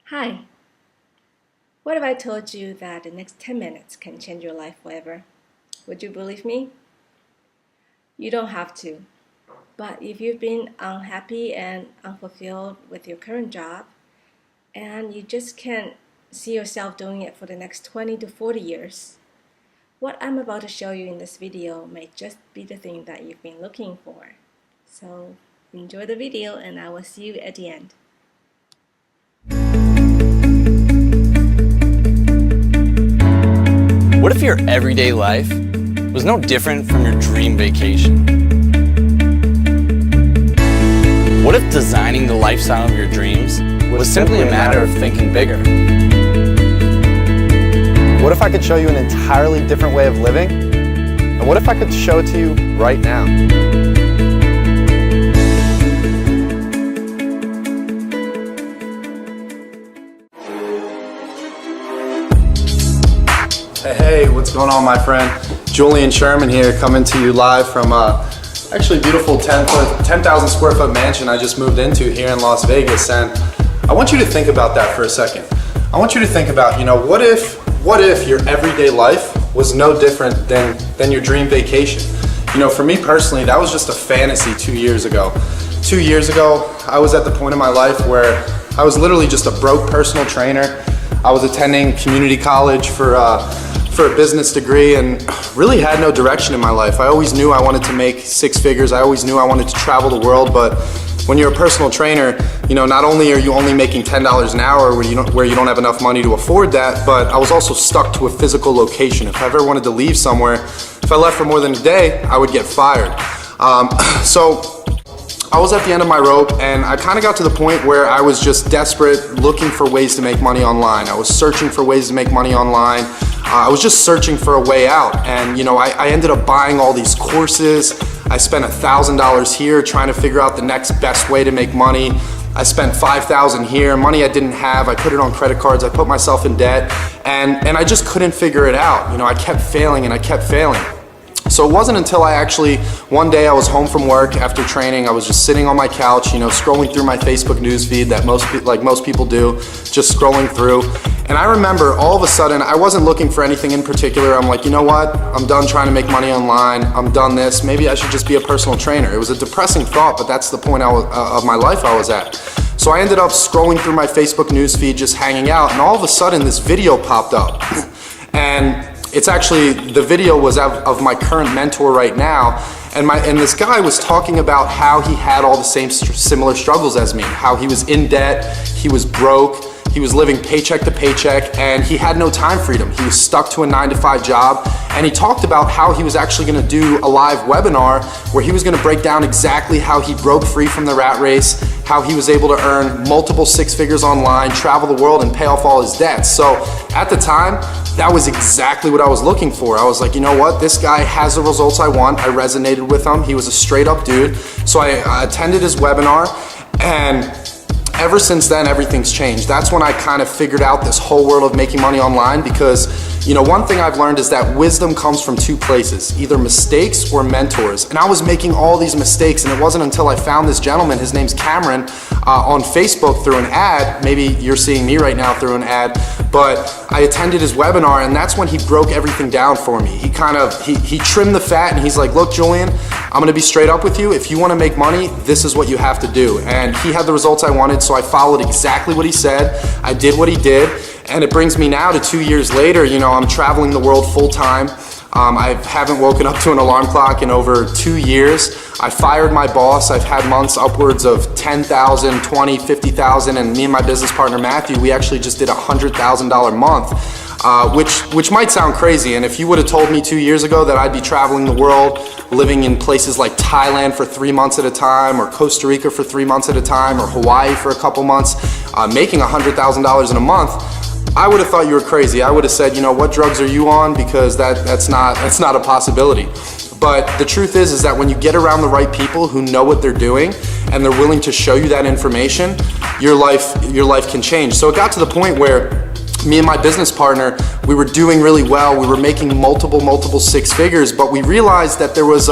Hi. What if I told you that the next 10 minutes can change your life forever? Would you believe me? You don't have to. But if you've been unhappy and unfulfilled with your current job, and you just can't see yourself doing it for the next 20 to 40 years, what I'm about to show you in this video may just be the thing that you've been looking for. So enjoy the video and I will see you at the end. What if your everyday life was no different from your dream vacation? What if designing the lifestyle of your dreams was simply a matter of thinking bigger? What if I could show you an entirely different way of living? And what if I could show it to you right now? Hey, what's going on, my friend? Julian Sherman here, coming to you live from actually beautiful 10,000 square foot mansion I just moved into here in Las Vegas. And I want you to think about that for a second. I want you to think about, what if your everyday life was no different than your dream vacation? For me personally, that was just a fantasy 2 years ago. 2 years ago, I was at the point in my life where I was literally just a broke personal trainer. I was attending community college for a business degree and really had no direction in my life. I always knew I wanted to make six figures. I always knew I wanted to travel the world, but when you're a personal trainer, not only are you only making $10 an hour where you don't have enough money to afford that, but I was also stuck to a physical location. If I ever wanted to leave somewhere, if I left for more than a day, I would get fired. So I was at the end of my rope and I kind of got to the point where I was just desperate, looking for ways to make money online. I was searching for ways to make money online. I was just searching for a way out, and I ended up buying all these courses. I spent $1,000 here trying to figure out the next best way to make money. I spent $5,000 here, money I didn't have. I put it on credit cards. I put myself in debt, and I just couldn't figure it out. I kept failing and I kept failing. So it wasn't until one day I was home from work after training. I was just sitting on my couch, scrolling through my Facebook news feed that most people do, just scrolling through. And I remember all of a sudden, I wasn't looking for anything in particular. I'm like, you know what? I'm done trying to make money online. I'm done this. Maybe I should just be a personal trainer. It was a depressing thought, but that's the point of my life I was at. So I ended up scrolling through my Facebook news feed, just hanging out, and all of a sudden this video popped up. And it's actually, the video was of my current mentor right now, and this guy was talking about how he had all the same similar struggles as me, how he was in debt, he was broke, he was living paycheck to paycheck, and he had no time freedom. He was stuck to a 9-to-5 job, and he talked about how he was actually gonna do a live webinar where he was gonna break down exactly how he broke free from the rat race, how he was able to earn multiple six figures online, travel the world, and pay off all his debts. So at the time, that was exactly what I was looking for. I was like, you know what? This guy has the results I want. I resonated with him. He was a straight up dude. So I attended his webinar, and ever since then, everything's changed. That's when I kind of figured out this whole world of making money online, because one thing I've learned is that wisdom comes from two places, either mistakes or mentors. And I was making all these mistakes, and it wasn't until I found this gentleman, his name's Cameron, on Facebook through an ad. Maybe you're seeing me right now through an ad, but I attended his webinar, and that's when he broke everything down for me. He trimmed the fat, and he's like, look, Julian, I'm gonna be straight up with you. If you wanna make money, this is what you have to do. And he had the results I wanted, so I followed exactly what he said. I did what he did, and it brings me now to 2 years later. I'm traveling the world full time. I haven't woken up to an alarm clock in over 2 years. I fired my boss. I've had months upwards of 10,000, 20, 50,000, and me and my business partner Matthew, we actually just did $100,000 month, which might sound crazy. And if you would have told me 2 years ago that I'd be traveling the world, living in places like Thailand for 3 months at a time, or Costa Rica for 3 months at a time, or Hawaii for a couple months, making $100,000 in a month, I would have thought you were crazy. I would have said, what drugs are you on? Because that's not a possibility. But the truth is that when you get around the right people who know what they're doing and they're willing to show you that information, your life can change. So it got to the point where me and my business partner, we were doing really well. We were making multiple six figures, but we realized that there was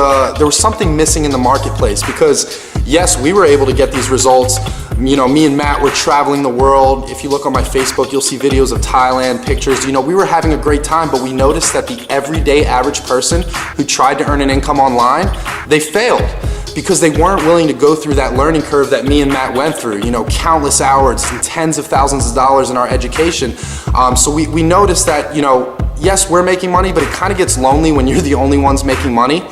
something missing in the marketplace, because yes, we were able to get these results me and Matt were traveling the world. If you look on my Facebook, you'll see videos of Thailand, pictures. We were having a great time, but we noticed that the everyday average person who tried to earn an income online, they failed because they weren't willing to go through that learning curve that me and Matt went through, countless hours and tens of thousands of dollars in our education. So we noticed that, yes, we're making money, but it kind of gets lonely when you're the only ones making money.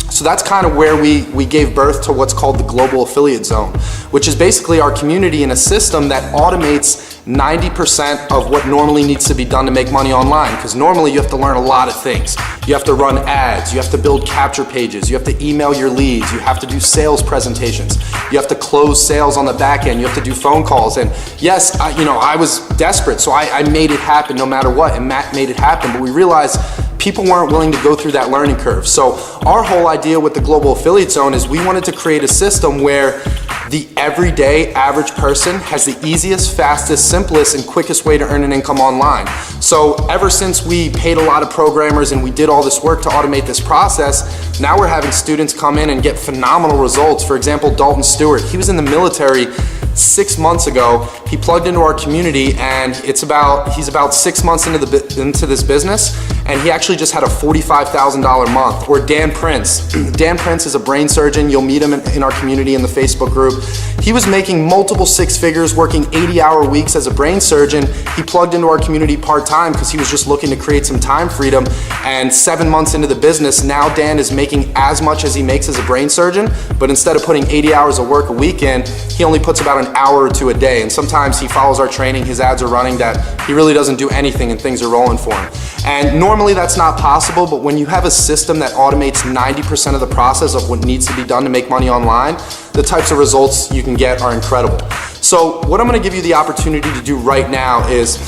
So that's kind of where we gave birth to what's called the Global Affiliate Zone, which is basically our community in a system that automates 90% of what normally needs to be done to make money online. Because normally you have to learn a lot of things. You have to run ads, you have to build capture pages, you have to email your leads, you have to do sales presentations, you have to close sales on the back end, you have to do phone calls. And yes, I was desperate, so I made it happen no matter what, and Matt made it happen, but we realized people weren't willing to go through that learning curve. So our whole idea with the Global Affiliate Zone is we wanted to create a system where the everyday average person has the easiest, fastest, simplest, and quickest way to earn an income online. So ever since we paid a lot of programmers and we did all this work to automate this process, now we're having students come in and get phenomenal results. For example, Dalton Stewart, he was in the military 6 months ago. He plugged into our community, and he's about 6 months into this business, and he actually just had a $45,000 month. Or Dan Prince. Dan Prince is a brain surgeon. You'll meet him in our community in the Facebook group. He was making multiple six figures, working 80-hour weeks as a brain surgeon. He plugged into our community part-time because he was just looking to create some time freedom. And 7 months into the business, now Dan is making as much as he makes as a brain surgeon, but instead of putting 80 hours of work a week in, he only puts about an hour or two a day. And sometimes he follows our training, his ads are running, that he really doesn't do anything and things are rolling for him. And normally that's not possible, but when you have a system that automates 90% of the process of what needs to be done to make money online, the types of results you can get are incredible. So what I'm gonna give you the opportunity to do right now is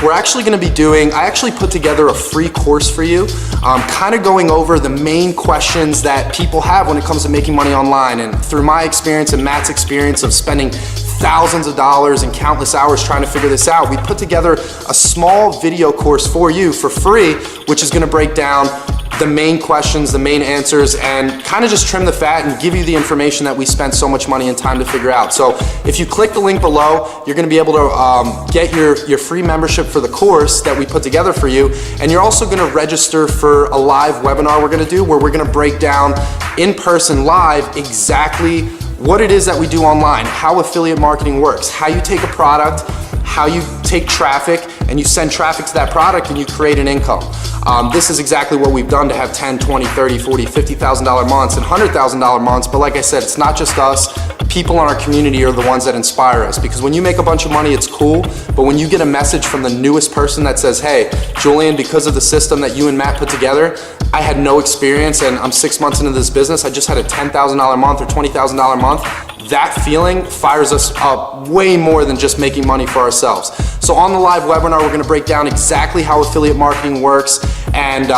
we're actually going to be I actually put together a free course for you, kind of going over the main questions that people have when it comes to making money online. And through my experience and Matt's experience of spending thousands of dollars and countless hours trying to figure this out, we put together a small video course for you for free, which is going to break down the main questions, the main answers, and kind of just trim the fat and give you the information that we spent so much money and time to figure out. So if you click the link below, you're going to be able to get your free membership for the course that we put together for you, and you're also going to register for a live webinar we're going to do where we're going to break down in person live exactly what it is that we do online, how affiliate marketing works, how you take a product, how you take traffic and you send traffic to that product and you create an income. This is exactly what we've done to have 10, 20, 30, 40, $50,000 months and $100,000 months. But like I said, it's not just us. People in our community are the ones that inspire us, because when you make a bunch of money, it's cool. But when you get a message from the newest person that says, hey, Julian, because of the system that you and Matt put together, I had no experience and I'm 6 months into this business, I just had a $10,000 month or $20,000 month. That feeling fires us up way more than just making money for ourselves. So on the live webinar, we're gonna break down exactly how affiliate marketing works, and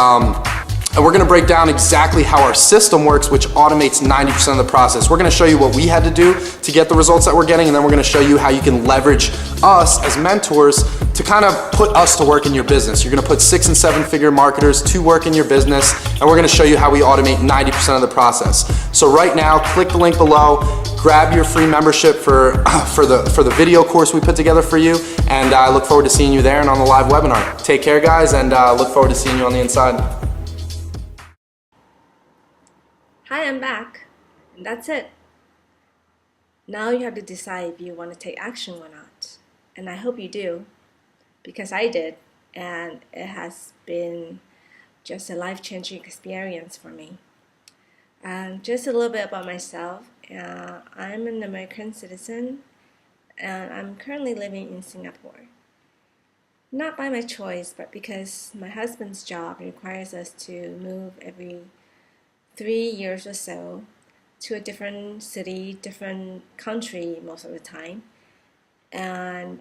we're gonna break down exactly how our system works, which automates 90% of the process. We're gonna show you what we had to do to get the results that we're getting, and then we're gonna show you how you can leverage us as mentors to kind of put us to work in your business. You're gonna put 6 and 7 figure marketers to work in your business, and we're gonna show you how we automate 90% of the process. So right now, click the link below, grab your free membership for the video course we put together for you, and I look forward to seeing you there and on the live webinar. Take care, guys, and look forward to seeing you on the inside. Hi, I'm back. And that's it. Now you have to decide if you want to take action or not. And I hope you do, because I did, and it has been just a life-changing experience for me. Just a little bit about myself. I'm an American citizen, and I'm currently living in Singapore. Not by my choice, but because my husband's job requires us to move every 3 years or so to a different city, different country most of the time. And,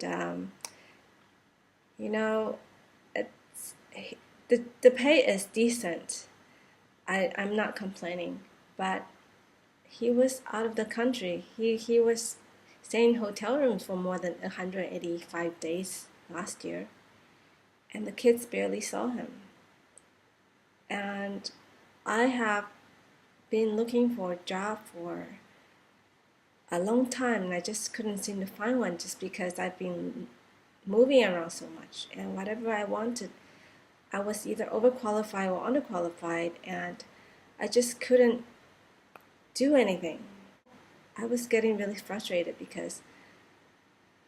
the pay is decent. I'm not complaining, but he was out of the country. He was staying in hotel rooms for more than 185 days last year, and the kids barely saw him. And I have been looking for a job for a long time, and I just couldn't seem to find one just because I've been moving around so much, and whatever I wanted, I was either overqualified or underqualified, and I just couldn't do anything. I was getting really frustrated because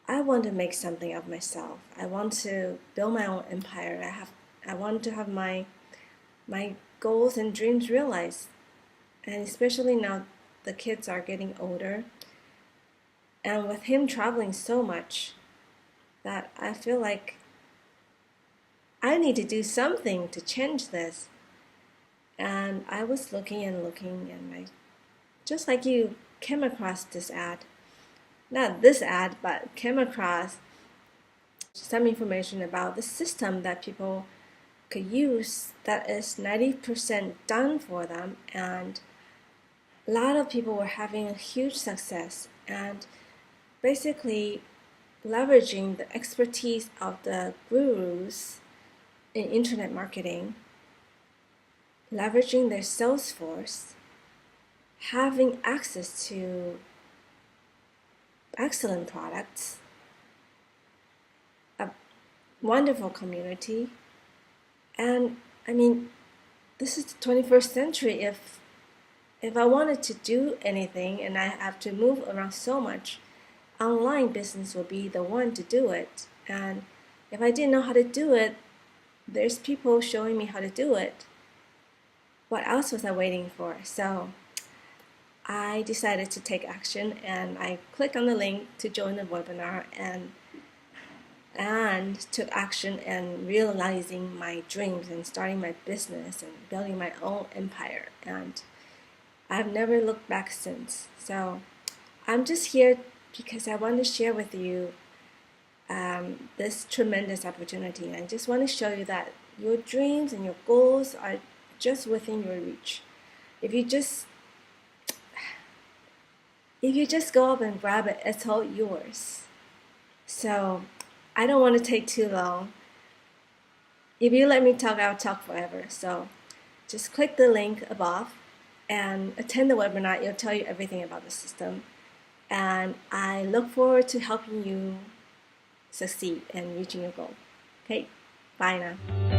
I want to make something of myself. I want to build my own empire. I want to have my goals and dreams realized. And especially now the kids are getting older. And with him traveling so much, that I feel like I need to do something to change this. And I was looking and looking, and I, just like you, came across this ad. Not this ad, but came across some information about the system that people could use that is 90% done for them, and a lot of people were having a huge success, and basically leveraging the expertise of the gurus in internet marketing, leveraging their sales force, having access to excellent products, a wonderful community, and I mean, this is the 21st century. If I wanted to do anything and I have to move around so much, online business will be the one to do it. And if I didn't know how to do it, there's people showing me how to do it. What else was I waiting for? So I decided to take action, and I clicked on the link to join the webinar and took action and realizing my dreams and starting my business and building my own empire. And I've never looked back since. So I'm just here because I want to share with you this tremendous opportunity. And I just want to show you that your dreams and your goals are just within your reach. If you just go up and grab it, it's all yours. So I don't want to take too long. If you let me talk, I'll talk forever. So just click the link above and attend the webinar. It'll tell you everything about the system. And I look forward to helping you succeed and reaching your goal. Okay, bye now.